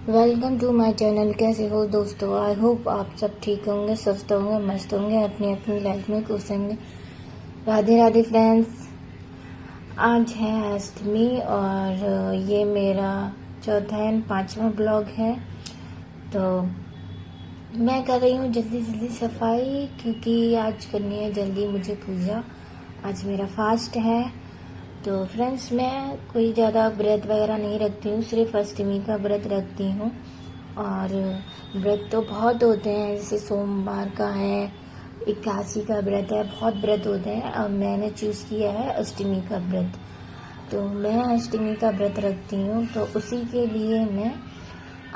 Welcome to my channel. कैसे हो दोस्तों? आई होप आप सब ठीक होंगे, स्वस्थ होंगे, मस्त होंगे, अपनी अपनी लाइफ में खुश होंगे। राधे राधे फ्रेंड्स। आज है अष्टमी और ये मेरा चौथा एंड पांचवा ब्लॉग है। तो मैं कर रही हूँ जल्दी जल्दी सफाई, क्योंकि आज करनी है जल्दी मुझे पूजा। आज मेरा फास्ट है। तो फ्रेंड्स, मैं कोई ज़्यादा व्रत वगैरह नहीं रखती हूँ, सिर्फ अष्टमी का व्रत रखती हूँ। और व्रत तो बहुत होते हैं, जैसे सोमवार का है, एकादशी का व्रत है, बहुत व्रत होते हैं। अब मैंने चूज़ किया है अष्टमी का व्रत। तो मैं अष्टमी का व्रत रखती हूँ, तो उसी के लिए मैं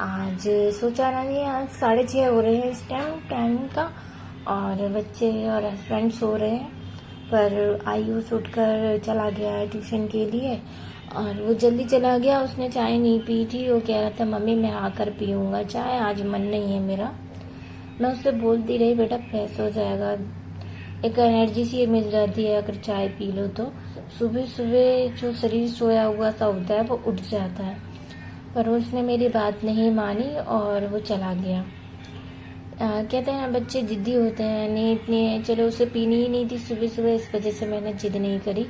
आज सोचा नहीं, आज 6:30 हो रहे हैं इस टाइम का, और बच्चे और हस्बैंड सो रहे हैं। पर आयुष उठकर चला गया है ट्यूशन के लिए, और वो जल्दी चला गया। उसने चाय नहीं पी थी, वो कह रहा था मम्मी मैं आकर पीऊँगा चाय, आज मन नहीं है मेरा। मैं उससे बोलती रही बेटा फ्रेश हो जाएगा, एक एनर्जी सी मिल जाती है अगर चाय पी लो तो। सुबह सुबह जो शरीर सोया हुआ सा होता है वो उठ जाता है। पर उसने मेरी बात नहीं मानी और वो चला गया। कहते हैं ना बच्चे जिद्दी होते हैं, नींद नहीं, चलो उसे पीनी ही नहीं थी सुबह सुबह, इस वजह से मैंने जिद नहीं करी,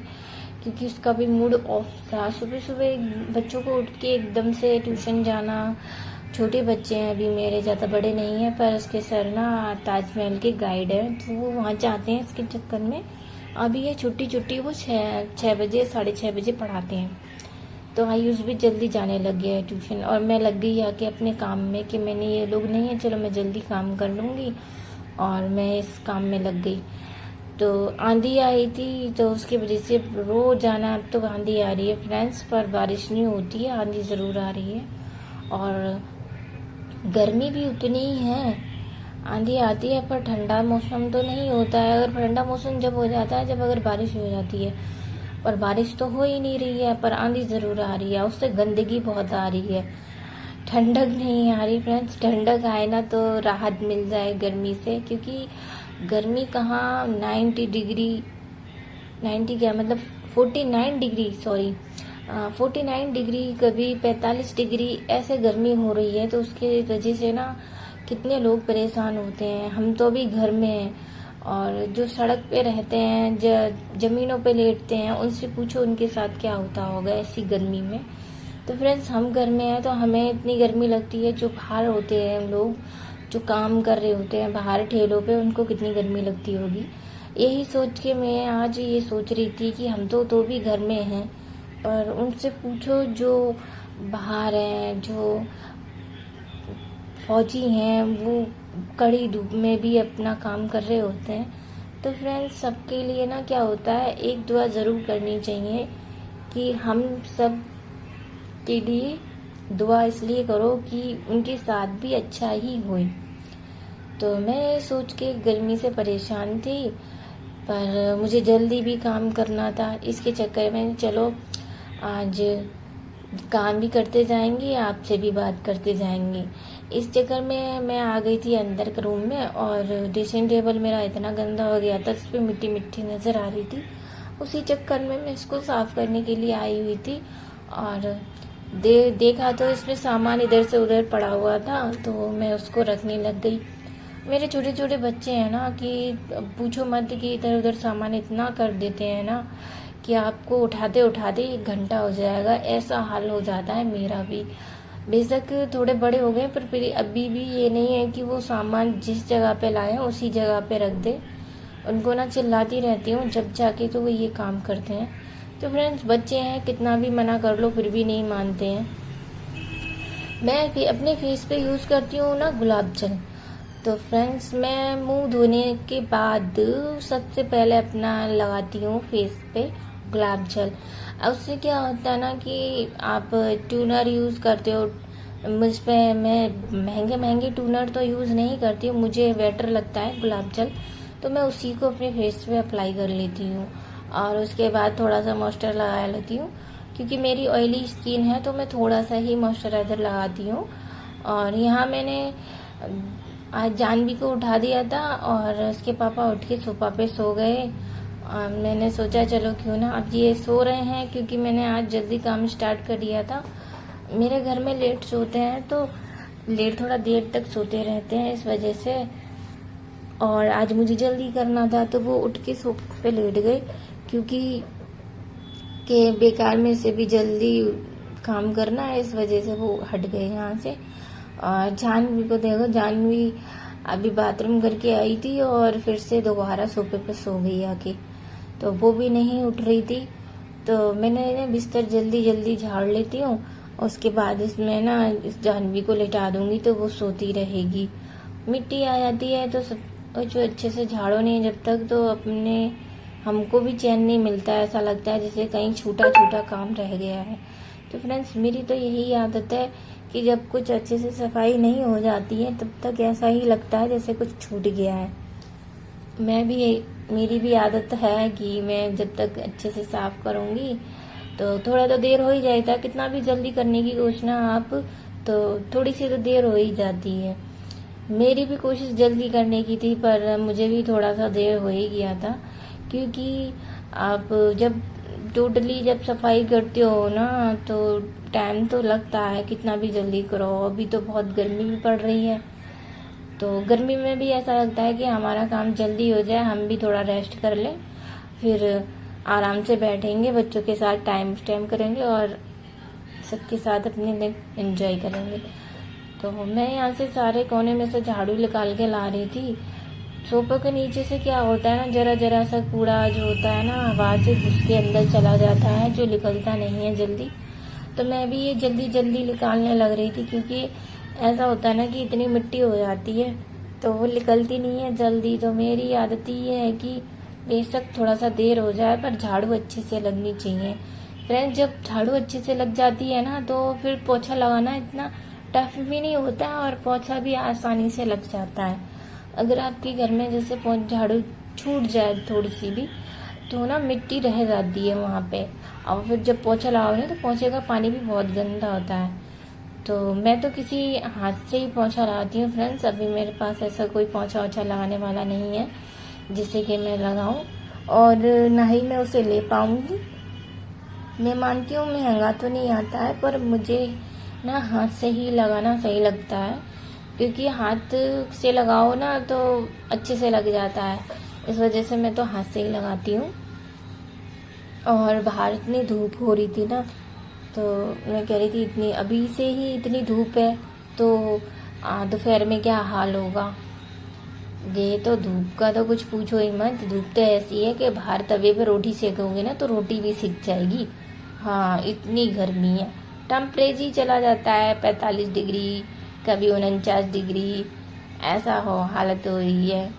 क्योंकि उसका भी मूड ऑफ था। सुबह सुबह बच्चों को उठ के एकदम से ट्यूशन जाना, छोटे बच्चे हैं अभी मेरे, ज़्यादा बड़े नहीं हैं, पर उसके सर ना ताजमहल के गाइड हैं, तो वो वहाँ जाते हैं इसके चक्कर में। अभी ये छुट्टी वो 6 बजे 6:30 पढ़ाते हैं। तो आयुष भी जल्दी जाने लग गया है ट्यूशन, और मैं लग गई आके अपने काम में कि मैंने ये लोग नहीं है, चलो मैं जल्दी काम कर लूँगी, और मैं इस काम में लग गई। तो आंधी आई थी, तो उसकी वजह से रोज जाना। अब तो आंधी आ रही है फ्रेंड्स, पर बारिश नहीं होती है, आंधी ज़रूर आ रही है। और गर्मी भी उतनी ही है, आंधी आती है पर ठंडा मौसम तो नहीं होता है। अगर ठंडा मौसम जब हो जाता है जब अगर बारिश हो जाती है, पर बारिश तो हो ही नहीं रही है, पर आंधी ज़रूर आ रही है, उससे गंदगी बहुत आ रही है, ठंडक नहीं आ रही फ्रेंड्स। ठंडक आए ना तो राहत मिल जाए गर्मी से, क्योंकि गर्मी कहाँ 90 डिग्री, 90 क्या मतलब 49 डिग्री, सॉरी 49 डिग्री, कभी 45 डिग्री ऐसे गर्मी हो रही है। तो उसके वजह से ना कितने लोग परेशान होते हैं। हम तो अभी घर में हैं, और जो सड़क पे रहते हैं, जमीनों पे लेटते हैं, उनसे पूछो उनके साथ क्या होता होगा ऐसी गर्मी में। तो फ्रेंड्स, हम घर में हैं तो हमें इतनी गर्मी लगती है, जो बाहर होते हैं लोग, जो काम कर रहे होते हैं बाहर ठेलों पे, उनको कितनी गर्मी लगती होगी। यही सोच के मैं आज ये सोच रही थी कि हम तो भी घर में हैं, पर उनसे पूछो जो बाहर हैं, जो फौजी हैं, वो कड़ी धूप में भी अपना काम कर रहे होते हैं। तो फ्रेंड्स, सबके लिए ना क्या होता है, एक दुआ ज़रूर करनी चाहिए कि हम सब के लिए दुआ इसलिए करो कि उनके साथ भी अच्छा ही होए। तो मैं सोच के गर्मी से परेशान थी, पर मुझे जल्दी भी काम करना था, इसके चक्कर में चलो आज काम भी करते जाएंगे, आपसे भी बात करते जाएंगे। इस चक्कर में मैं आ गई थी अंदर के रूम में, और ड्रेसिंग टेबल मेरा इतना गंदा हो गया था, इस पर मिट्टी मिट्टी नज़र आ रही थी। उसी चक्कर में मैं इसको साफ़ करने के लिए आई हुई थी, और देखा तो इसमें सामान इधर से उधर पड़ा हुआ था, तो मैं उसको रखने लग गई। मेरे छोटे छोटे बच्चे हैं ना कि पूछो मत, कि इधर उधर सामान इतना कर देते हैं ना कि आपको उठाते उठाते 1 घंटा हो जाएगा, ऐसा हाल हो जाता है मेरा भी। बेशक थोड़े बड़े हो गए, पर फिर अभी भी ये नहीं है कि वो सामान जिस जगह पे लाए हैं उसी जगह पे रख दे। उनको ना चिल्लाती रहती हूँ, जब जाके तो वो ये काम करते हैं। तो फ्रेंड्स, बच्चे हैं, कितना भी मना कर लो फिर भी नहीं मानते हैं। मैं भी अपने फेस पे यूज़ करती हूँ ना गुलाब जल। तो फ्रेंड्स, मैं मुंह धोने के बाद सबसे पहले अपना लगाती हूँ फेस पे गुलाब जल। अब उससे क्या होता है ना कि आप टूनर यूज़ करते हो, मुझ पे मैं महंगे महंगे टूनर तो यूज़ नहीं करती हूँ, मुझे बेटर लगता है गुलाब जल, तो मैं उसी को अपने फेस पे अप्लाई कर लेती हूँ। और उसके बाद थोड़ा सा मॉइस्चर लगा लेती हूँ, क्योंकि मेरी ऑयली स्किन है तो मैं थोड़ा सा ही मॉइस्चराइज़र लगाती हूँ। और यहाँ मैंने आज जानवी को उठा दिया था, और उसके पापा उठ के सोफा पे सो गए। मैंने सोचा चलो क्यों ना, अब ये सो रहे हैं क्योंकि मैंने आज जल्दी काम स्टार्ट कर दिया था। मेरे घर में लेट सोते हैं, तो लेट थोड़ा देर तक सोते रहते हैं इस वजह से। और आज मुझे जल्दी करना था तो वो उठ के सोफे पे लेट गए, क्योंकि के बेकार में से भी जल्दी काम करना है, इस वजह से वो हट गए यहाँ से। और जानवी को देखो, जानवी अभी बाथरूम करके आई थी और फिर से दोबारा सोफे पे सो गई आके, तो वो भी नहीं उठ रही थी। तो मैंने ना बिस्तर जल्दी जल्दी झाड़ लेती हूँ, उसके बाद इसमें ना इस जानवी को लेटा दूंगी तो वो सोती रहेगी। मिट्टी आ जाती है तो सब जो अच्छे से झाड़ो नहीं जब तक, तो अपने हमको भी चैन नहीं मिलता है, ऐसा लगता है जैसे कहीं छोटा छोटा काम रह गया है। तो फ्रेंड्स, मेरी तो यही आदत है कि जब कुछ अच्छे से सफाई नहीं हो जाती है तब तक ऐसा ही लगता है जैसे कुछ छूट गया है। मेरी भी आदत है कि मैं जब तक अच्छे से साफ करूंगी तो थोड़ा तो देर हो ही जाता है, कितना भी जल्दी करने की कोशिश आप तो थोड़ी सी तो देर हो ही जाती है। मेरी भी कोशिश जल्दी करने की थी, पर मुझे भी थोड़ा सा देर हो ही गया था, क्योंकि आप जब टोटली जब सफाई करते हो ना तो टाइम तो लगता है, कितना भी जल्दी करो। अभी तो बहुत गर्मी भी पड़ रही है, तो गर्मी में भी ऐसा लगता है कि हमारा काम जल्दी हो जाए, हम भी थोड़ा रेस्ट कर लें, फिर आराम से बैठेंगे, बच्चों के साथ टाइम स्पेंड करेंगे और सबके साथ अपने दिन एंजॉय करेंगे। तो मैं यहाँ से सारे कोने में से झाड़ू निकाल के ला रही थी। सोफे के नीचे से क्या होता है ना, जरा जरा सा कूड़ा जो होता है ना, हवा से घुस के अंदर चला जाता है, जो निकलता नहीं है जल्दी। तो मैं भी ये जल्दी जल्दी निकालने लग रही थी, क्योंकि ऐसा होता है ना कि इतनी मिट्टी हो जाती है तो वो निकलती नहीं है जल्दी। तो मेरी आदत ये है कि बेशक थोड़ा सा देर हो जाए पर झाड़ू अच्छे से लगनी चाहिए। फ्रेंड्स, जब झाड़ू अच्छे से लग जाती है ना तो फिर पोछा लगाना इतना टफ भी नहीं होता है और पोछा भी आसानी से लग जाता है। अगर आपके घर में जैसे झाड़ू छूट जाए थोड़ी सी भी तो ना मिट्टी रह जाती है वहाँ पे, और फिर जब पोछा लगाओगे तो पोछे का पानी भी बहुत गंदा होता है। तो मैं तो किसी हाथ से ही पोछा लगाती हूँ फ्रेंड्स। अभी मेरे पास ऐसा कोई पोछा वोछा लगाने वाला नहीं है जिससे कि मैं लगाऊं, और ना ही मैं उसे ले पाऊंगी। मैं मानती हूँ महंगा तो नहीं आता है, पर मुझे ना हाथ से ही लगाना सही लगता है, क्योंकि हाथ से लगाओ ना तो अच्छे से लग जाता है, इस वजह से मैं तो हाथ से ही लगाती हूँ। और बाहर इतनी धूप हो रही थी ना, तो मैं कह रही थी इतनी अभी से ही इतनी धूप है तो दोपहर में क्या हाल होगा। ये तो धूप का तो कुछ पूछो ही मत। धूप तो ऐसी है कि बाहर तवे पे रोटी सेकोगे ना तो रोटी भी सिक जाएगी। हाँ, इतनी गर्मी है। टेम्परेचर ही चला जाता है 45 डिग्री, कभी 49 डिग्री, ऐसा हो हालत हो रही है।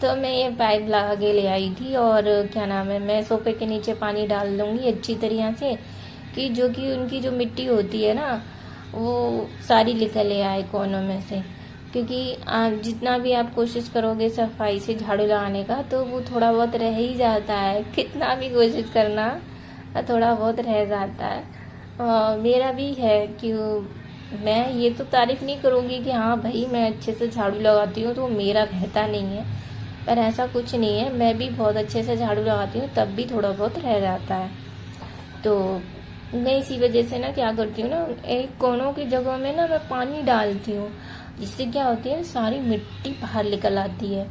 तो मैं ये पाइप लगा के ले आई थी, और क्या नाम है, मैं सोफे के नीचे पानी डाल दूंगी अच्छी तरह से, कि जो कि उनकी जो मिट्टी होती है ना वो सारी निकल आए कोनों में से। क्योंकि जितना भी आप कोशिश करोगे सफाई से झाड़ू लगाने का तो वो थोड़ा बहुत रह ही जाता है, कितना भी कोशिश करना थोड़ा बहुत रह जाता है। मेरा भी है कि मैं ये तो तारीफ नहीं करूँगी कि हाँ भाई मैं अच्छे से झाड़ू लगाती हूँ तो मेरा रहता नहीं है, पर ऐसा कुछ नहीं है। मैं भी बहुत अच्छे से झाड़ू लगाती हूँ, तब भी थोड़ा बहुत रह जाता है। तो मैं इसी वजह से ना क्या करती हूँ ना, एक कोनों की जगह में ना मैं पानी डालती हूँ, जिससे क्या होती है सारी मिट्टी बाहर निकल आती है।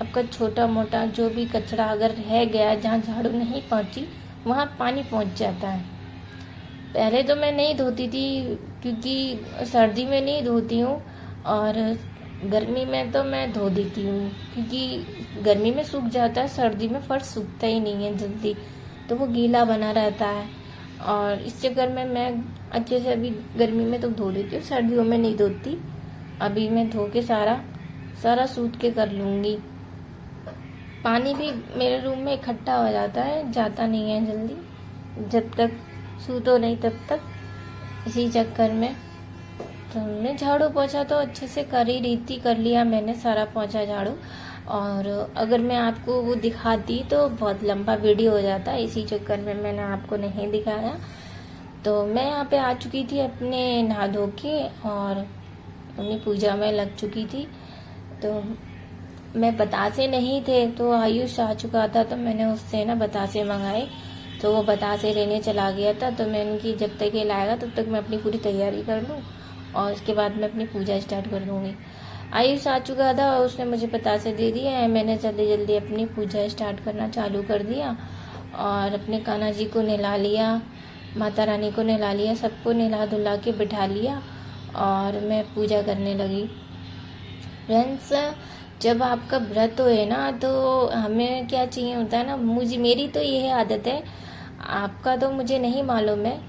आपका छोटा मोटा जो भी कचरा अगर रह गया जहाँ झाड़ू नहीं पहुँची वहाँ पानी पहुँच जाता है। पहले तो मैं नहीं धोती थी, क्योंकि सर्दी में नहीं धोती हूँ, और गर्मी में तो मैं धो देती हूँ, क्योंकि गर्मी में सूख जाता है, सर्दी में फर्श सूखता ही नहीं है जल्दी, तो वो गीला बना रहता है। और इस चक्कर में मैं अच्छे से अभी गर्मी में तो धो देती हूँ, सर्दियों में नहीं धोती। अभी मैं धो के सारा सूत के कर लूँगी। पानी भी मेरे रूम में इकट्ठा हो जाता है, जाता नहीं है जल्दी, जब तक सूतो नहीं तब तक, इसी चक्कर में। तो मैं झाड़ू पोछा तो अच्छे से कर ही रही थी, कर लिया मैंने सारा पोछा झाड़ू। और अगर मैं आपको वो दिखाती तो बहुत लंबा वीडियो हो जाता, इसी चक्कर में मैंने आपको नहीं दिखाया। तो मैं यहाँ पे आ चुकी थी अपने नहा धो के, और अपनी पूजा में लग चुकी थी। तो मैं बतासे नहीं थे तो आयुष आ चुका था, तो मैंने उससे ना बतासे मंगाए, तो वो बतासे लेने चला गया था। तो मैंने कि जब तक ये लाएगा तब तक मैं अपनी पूरी तैयारी कर लूँ और उसके बाद मैं अपनी पूजा स्टार्ट कर दूँगी। आयुष आ चुका था, उसने मुझे पतासे दे दिए हैं। मैंने जल्दी जल्दी अपनी पूजा स्टार्ट करना चालू कर दिया और अपने कान्हा जी को नहला लिया, माता रानी को नहला लिया, सबको नहला धुला के बिठा लिया और मैं पूजा करने लगी। फ्रेंड्स, जब आपका व्रत होए ना तो हमें क्या चाहिए होता है ना, मेरी तो यह आदत है, आपका तो मुझे नहीं मालूम है,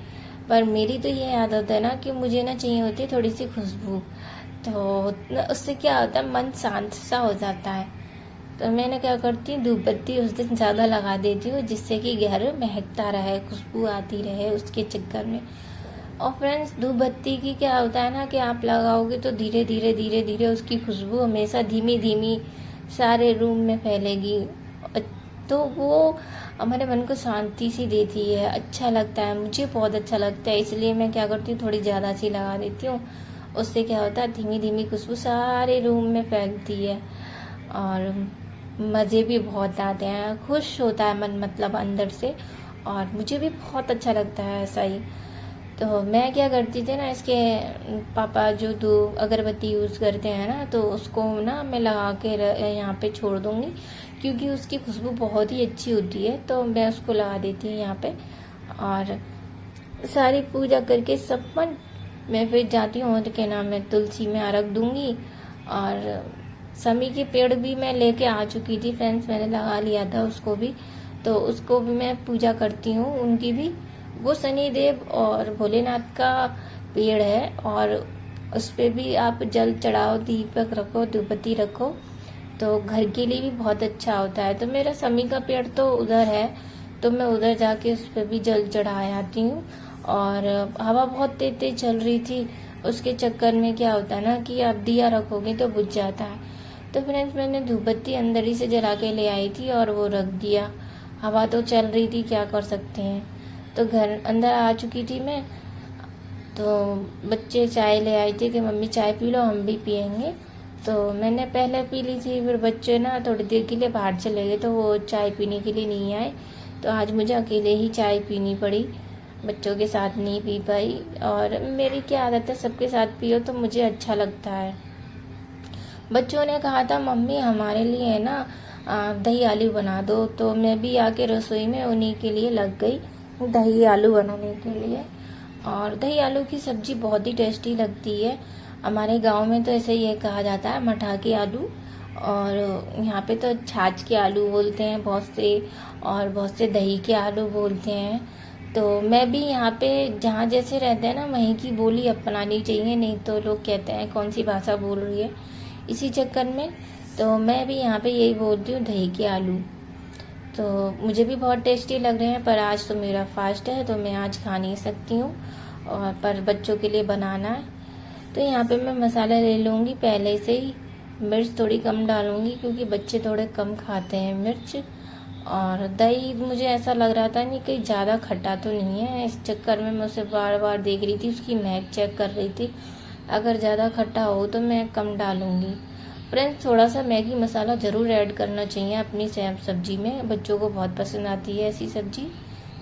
पर मेरी तो यह आदत है ना कि मुझे ना चाहिए होती है थोड़ी सी खुशबू। तो उससे क्या होता है, मन शांत सा हो जाता है। तो मैंने क्या करती हूँ, धूप बत्ती उस दिन ज़्यादा लगा देती हूँ जिससे कि घर महकता रहे, खुशबू आती रहे उसके चक्कर में। और फ्रेंड्स, धूप बत्ती की क्या होता है ना कि आप लगाओगे तो धीरे धीरे धीरे धीरे उसकी खुशबू हमेशा धीमी धीमी सारे रूम में फैलेगी, तो वो हमारे मन को शांति सी देती है, अच्छा लगता है, मुझे बहुत अच्छा लगता है। इसलिए मैं क्या करती हूँ, थोड़ी ज़्यादा सी लगा देती हूँ। उससे क्या होता है, धीमी धीमी खुशबू सारे रूम में फैलती है और मज़े भी बहुत आते हैं, खुश होता है मन, मतलब अंदर से। और मुझे भी बहुत अच्छा लगता है ऐसा ही। तो मैं क्या करती थी ना, इसके पापा जो अगरबत्ती यूज़ करते हैं ना, तो उसको ना मैं लगा के यहाँ पे छोड़ दूँगी, क्योंकि उसकी खुशबू बहुत ही अच्छी होती है। तो मैं उसको लगा देती हूँ यहाँ पे और सारी पूजा करके संपन्न मैं फिर जाती हूँ, तो क्या नाम है, तुलसी में अर्घ दूँगी। और समी के पेड़ भी मैं लेके आ चुकी थी फ्रेंड्स, मैंने लगा लिया था उसको भी, तो उसको भी मैं पूजा करती हूँ उनकी भी। वो शनिदेव और भोलेनाथ का पेड़ है और उस पर भी आप जल चढ़ाओ, दीपक रखो, धूपबत्ती रखो, तो घर के लिए भी बहुत अच्छा होता है। तो मेरा समी का पेड़ तो उधर है, तो मैं उधर जाके उस पर भी जल चढ़ा आती हूँ। और हवा बहुत तेज तेज चल रही थी, उसके चक्कर में क्या होता है ना कि आप दिया रखोगे तो बुझ जाता है। तो फ्रेंड्स, मैंने धूपबत्ती अंदर ही से जला के ले आई थी और वो रख दिया। हवा तो चल रही थी, क्या कर सकते हैं। तो घर अंदर आ चुकी थी मैं, तो बच्चे चाय ले आए थे कि मम्मी चाय पी लो, हम भी पियेंगे। तो मैंने पहले पी ली थी, फिर बच्चे ना थोड़ी देर के लिए बाहर चले गए, तो वो चाय पीने के लिए नहीं आए। तो आज मुझे अकेले ही चाय पीनी पड़ी, बच्चों के साथ नहीं पी पाई। और मेरी क्या आदत है, सबके साथ पियो तो मुझे अच्छा लगता है। बच्चों ने कहा था मम्मी हमारे लिए ना दही आलू बना दो, तो मैं भी आके रसोई में उन्हीं के लिए लग गई दही आलू बनाने के लिए। और दही आलू की सब्जी बहुत ही टेस्टी लगती है। हमारे गांव में तो ऐसे ये कहा जाता है मठा के आलू, और यहाँ पे तो छाछ के आलू बोलते हैं बहुत से, और बहुत से दही के आलू बोलते हैं। तो मैं भी यहाँ पे जहाँ जैसे रहते हैं ना, वहीं की बोली अपनानी चाहिए, नहीं तो लोग कहते हैं कौन सी भाषा बोल रही है, इसी चक्कर में। तो मैं भी यहाँ पे यही बोलती हूँ, दही के आलू। तो मुझे भी बहुत टेस्टी लग रहे हैं, पर आज तो मेरा फास्ट है तो मैं आज खा नहीं सकती हूँ, और पर बच्चों के लिए बनाना है। तो यहाँ पे मैं मसाला ले लूँगी पहले से ही, मिर्च थोड़ी कम डालूँगी क्योंकि बच्चे थोड़े कम खाते हैं मिर्च। और दही मुझे ऐसा लग रहा था नहीं कहीं ज़्यादा खट्टा तो नहीं है, इस चक्कर में मैं उसे बार बार देख रही थी, उसकी महक चेक कर रही थी। अगर ज़्यादा खट्टा हो तो मैं कम डालूँगी। फ्रेंड्स, थोड़ा सा मैगी मसाला ज़रूर ऐड करना चाहिए अपनी सब्जी में, बच्चों को बहुत पसंद आती है ऐसी सब्जी।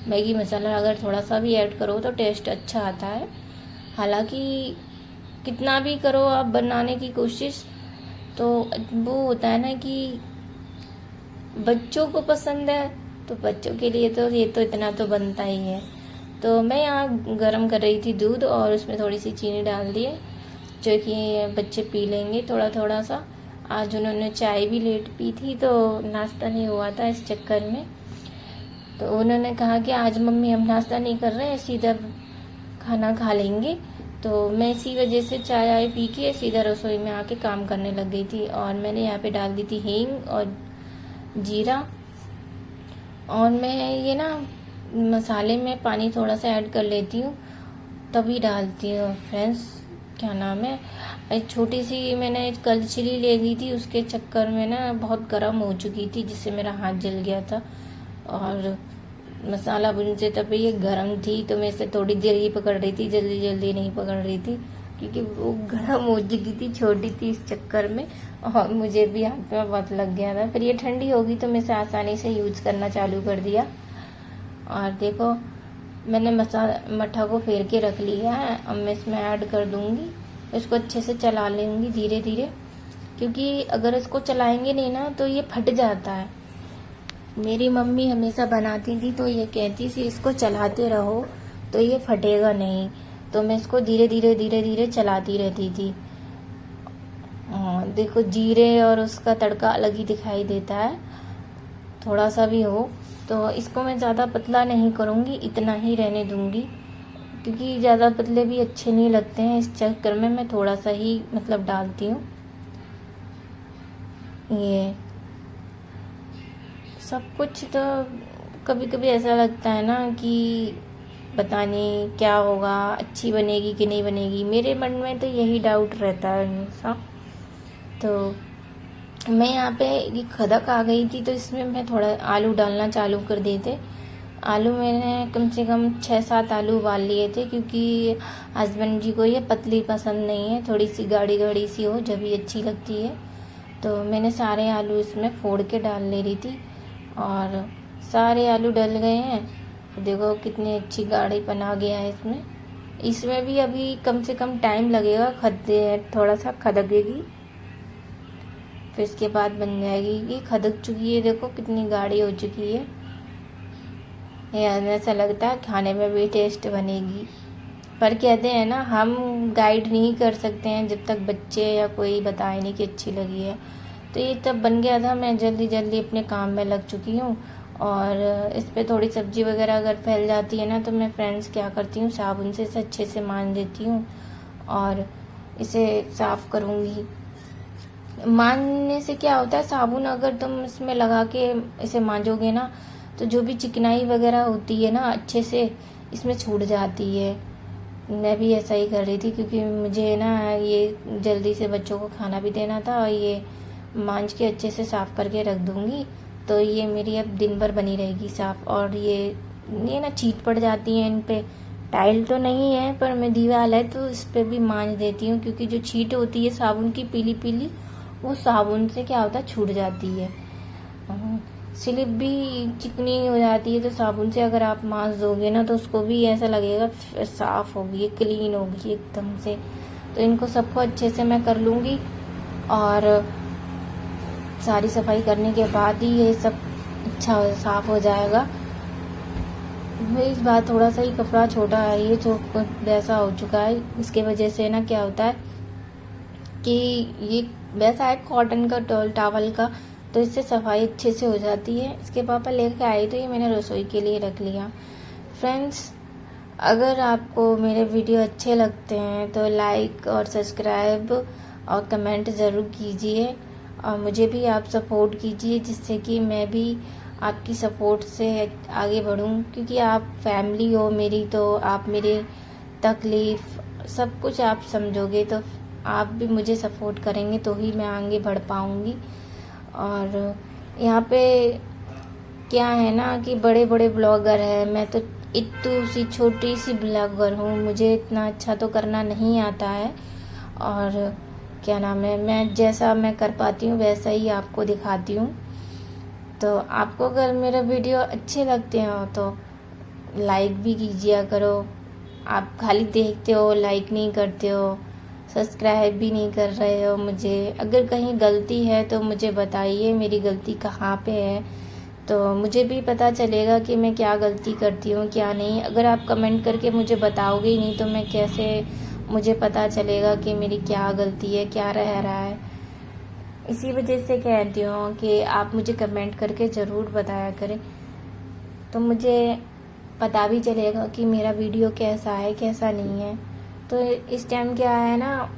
मैगी मसाला अगर थोड़ा सा भी ऐड करो तो टेस्ट अच्छा आता है। हालांकि कितना भी करो आप बनाने की कोशिश, तो वो होता है ना कि बच्चों को पसंद है, तो बच्चों के लिए तो ये तो इतना तो बनता ही है। तो मैं यहाँ गरम कर रही थी दूध और उसमें थोड़ी सी चीनी डाल दी है, जो कि बच्चे पी लेंगे थोड़ा थोड़ा सा। आज उन्होंने चाय भी लेट पी थी तो नाश्ता नहीं हुआ था, इस चक्कर में तो उन्होंने कहा कि आज मम्मी हम नाश्ता नहीं कर रहे हैं, सीधा खाना खा लेंगे। तो मैं इसी वजह से चाय आय पी के सीधा रसोई में आके काम करने लग गई थी। और मैंने यहाँ पे डाल दी थी हींग और जीरा, और मैं ये ना मसाले में पानी थोड़ा सा ऐड कर लेती हूँ तभी डालती हूँ। फ्रेंड्स, क्या नाम है, एक छोटी सी मैंने कलछिली ले ली थी, उसके चक्कर में ना बहुत गर्म हो चुकी थी जिससे मेरा हाथ जल गया था। और मसाला भूनते तब ये गर्म थी तो मैं इसे थोड़ी देर ही पकड़ रही थी, जल्दी जल्दी नहीं पकड़ रही थी क्योंकि वो गर्म हो चुकी थी, छोटी थी इस चक्कर में, और मुझे भी हाथ में बहुत लग गया था। फिर ये ठंडी होगी तो मैं इसे आसानी से यूज करना चालू कर दिया। और देखो मैंने मठा को फेर के रख लिया है, अब मैं इसमें ऐड कर दूंगी इसको अच्छे से चला लूँगी धीरे धीरे, क्योंकि अगर इसको चलाएंगे नहीं ना तो ये फट जाता है। मेरी मम्मी हमेशा बनाती थी तो ये कहती थी इसको चलाते रहो तो ये फटेगा नहीं, तो मैं इसको धीरे धीरे चलाती रहती थी। देखो जीरे और उसका तड़का अलग ही दिखाई देता है, थोड़ा सा भी हो। तो इसको मैं ज़्यादा पतला नहीं करूँगी, इतना ही रहने दूँगी, क्योंकि ज़्यादा पतले भी अच्छे नहीं लगते हैं। इस चक्कर में मैं थोड़ा सा ही मतलब डालती हूँ। ये सब कुछ तो कभी कभी ऐसा लगता है ना कि पता नहीं क्या होगा, अच्छी बनेगी कि नहीं बनेगी। मेरे मन में तो यही डाउट रहता है हमेशा। तो मैं यहाँ पे ये खदक आ गई थी तो इसमें मैं थोड़ा आलू डालना चालू कर दिए थे। आलू मैंने कम से कम 6-7 आलू उबाल लिए थे, क्योंकि हस्बैंड जी को ये पतली पसंद नहीं है, थोड़ी सी गाढ़ी गाढ़ी सी हो जब भी अच्छी लगती है। तो मैंने सारे आलू इसमें फोड़ के डाल ले रही थी और सारे आलू डल गए हैं। देखो कितनी अच्छी गाढ़ीपन आ गया है इसमें। इसमें भी अभी कम से कम टाइम लगेगा, थोड़ा सा खदकेगी, फिर इसके बाद बन जाएगी। ये खदक चुकी है, देखो कितनी गाढ़ी हो चुकी है। ये ऐसा लगता है खाने में भी टेस्ट बनेगी, पर कहते हैं ना हम गाइड नहीं कर सकते हैं जब तक बच्चे या कोई बताए नहीं कि अच्छी लगी है। तो ये तब बन गया था, मैं जल्दी जल्दी अपने काम में लग चुकी हूँ। और इस पर थोड़ी सब्जी वगैरह अगर फैल जाती है ना तो मैं फ्रेंड्स क्या करती हूँ, साबुन से इसे अच्छे से मांज देती हूँ और इसे साफ़ करूँगी। मांजने से क्या होता है, साबुन अगर तुम इसमें लगा के इसे मांजोगे ना तो जो भी चिकनाई वगैरह होती है ना अच्छे से इसमें छूट जाती है। मैं भी ऐसा ही कर रही थी, क्योंकि मुझे ना ये जल्दी से बच्चों को खाना भी देना था और ये मांज के अच्छे से साफ़ करके रख दूँगी तो ये मेरी अब दिन भर बनी रहेगी साफ़। और ये ना छींट पड़ जाती है इन पे, टाइल तो नहीं है पर मैं दीवार है तो इस पर भी मांज देती हूँ, क्योंकि जो छींट होती है साबुन की पीली पीली वो साबुन से क्या होता है छूट जाती है। स्लिप भी चिकनी हो जाती है, तो साबुन से अगर आप मांज दोगे ना तो उसको भी ऐसा लगेगा साफ़ होगी, क्लीन होगी एकदम से। तो इनको सबको अच्छे से मैं कर लूँगी और सारी सफाई करने के बाद ही ये सब अच्छा साफ़ हो जाएगा। भाई इस बार थोड़ा सा ही कपड़ा छोटा है, ये तो वैसा हो चुका है। इसके वजह से ना क्या होता है कि ये वैसा है कॉटन का टॉवल का, तो इससे सफाई अच्छे से हो जाती है। इसके पापा लेकर आए तो ये मैंने रसोई के लिए रख लिया। फ्रेंड्स, अगर आपको मेरे वीडियो अच्छे लगते हैं तो लाइक और सब्सक्राइब और कमेंट ज़रूर कीजिए और मुझे भी आप सपोर्ट कीजिए, जिससे कि मैं भी आपकी सपोर्ट से आगे बढ़ूं, क्योंकि आप फैमिली हो मेरी, तो आप मेरे तकलीफ़ सब कुछ आप समझोगे, तो आप भी मुझे सपोर्ट करेंगे तो ही मैं आगे बढ़ पाऊंगी। और यहाँ पे क्या है ना कि बड़े बड़े ब्लॉगर हैं, मैं तो इतनी सी छोटी सी ब्लॉगर हूँ, मुझे इतना अच्छा तो करना नहीं आता है। और क्या नाम है, मैं जैसा मैं कर पाती हूँ वैसा ही आपको दिखाती हूँ। तो आपको अगर मेरे वीडियो अच्छे लगते हो तो लाइक भी कीजिए करो। आप खाली देखते हो, लाइक नहीं करते हो, सब्सक्राइब भी नहीं कर रहे हो मुझे। अगर कहीं गलती है तो मुझे बताइए मेरी गलती कहाँ पे है, तो मुझे भी पता चलेगा कि मैं क्या गलती करती हूँ क्या नहीं। अगर आप कमेंट करके मुझे बताओगे ही नहीं तो मैं कैसे, मुझे पता चलेगा कि मेरी क्या गलती है, क्या रह रहा है। इसी वजह से कहती हूँ कि आप मुझे कमेंट करके ज़रूर बताया करें, तो मुझे पता भी चलेगा कि मेरा वीडियो कैसा है कैसा नहीं है। तो इस टाइम क्या है ना,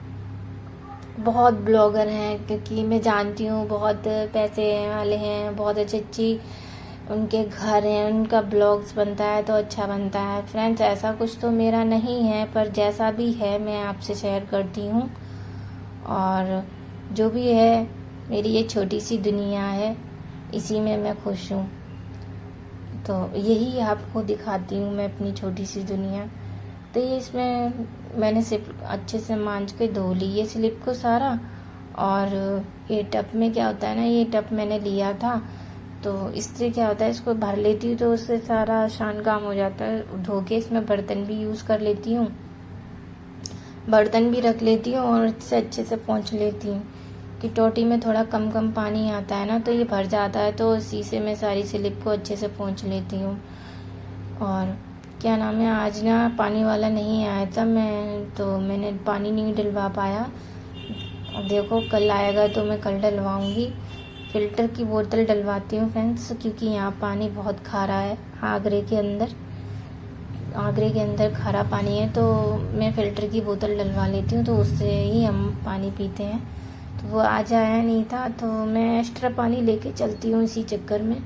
बहुत ब्लॉगर हैं, क्योंकि मैं जानती हूँ बहुत पैसे वाले हैं, बहुत अच्छी उनके घर हैं, उनका ब्लॉग्स बनता है तो अच्छा बनता है। फ्रेंड्स, ऐसा कुछ तो मेरा नहीं है, पर जैसा भी है मैं आपसे शेयर करती हूँ। और जो भी है मेरी ये छोटी सी दुनिया है, इसी में मैं खुश हूँ। तो यही आपको दिखाती हूँ मैं अपनी छोटी सी दुनिया। तो ये इसमें मैंने सिर्फ अच्छे से मांज के धो ली ये स्लिप को सारा। और ये टब में क्या होता है ना, ये टब मैंने लिया था तो इससे क्या होता है, इसको भर लेती हूँ तो उससे सारा आसान काम हो जाता है। धो के इसमें बर्तन भी यूज़ कर लेती हूँ बर्तन भी रख लेती हूँ और इससे अच्छे से पोंछ लेती हूँ कि टोटी में थोड़ा कम कम पानी आता है ना, तो ये भर जाता है, तो इसी से मैं सारी स्लिप को अच्छे से पोंछ लेती हूँ। और क्या नाम है, आज ना पानी वाला नहीं आया था, मैंने पानी नहीं डलवा पाया। अब देखो कल आएगा तो मैं कल डलवाऊँगी। फ़िल्टर की बोतल डलवाती हूँ फ्रेंड्स, क्योंकि यहाँ पानी बहुत खारा है। आगरे के अंदर खारा पानी है, तो मैं फ़िल्टर की बोतल डलवा लेती हूँ, तो उससे ही हम पानी पीते हैं। तो वो आज आया नहीं था, तो मैं एक्स्ट्रा पानी लेके चलती हूँ इसी चक्कर में,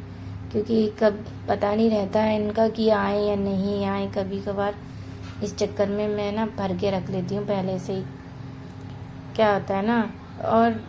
क्योंकि कब पता नहीं रहता है इनका कि आए या नहीं आए कभी कभार। इस चक्कर में मैं ना भर के रख लेती हूँ पहले से ही। क्या होता है ना, और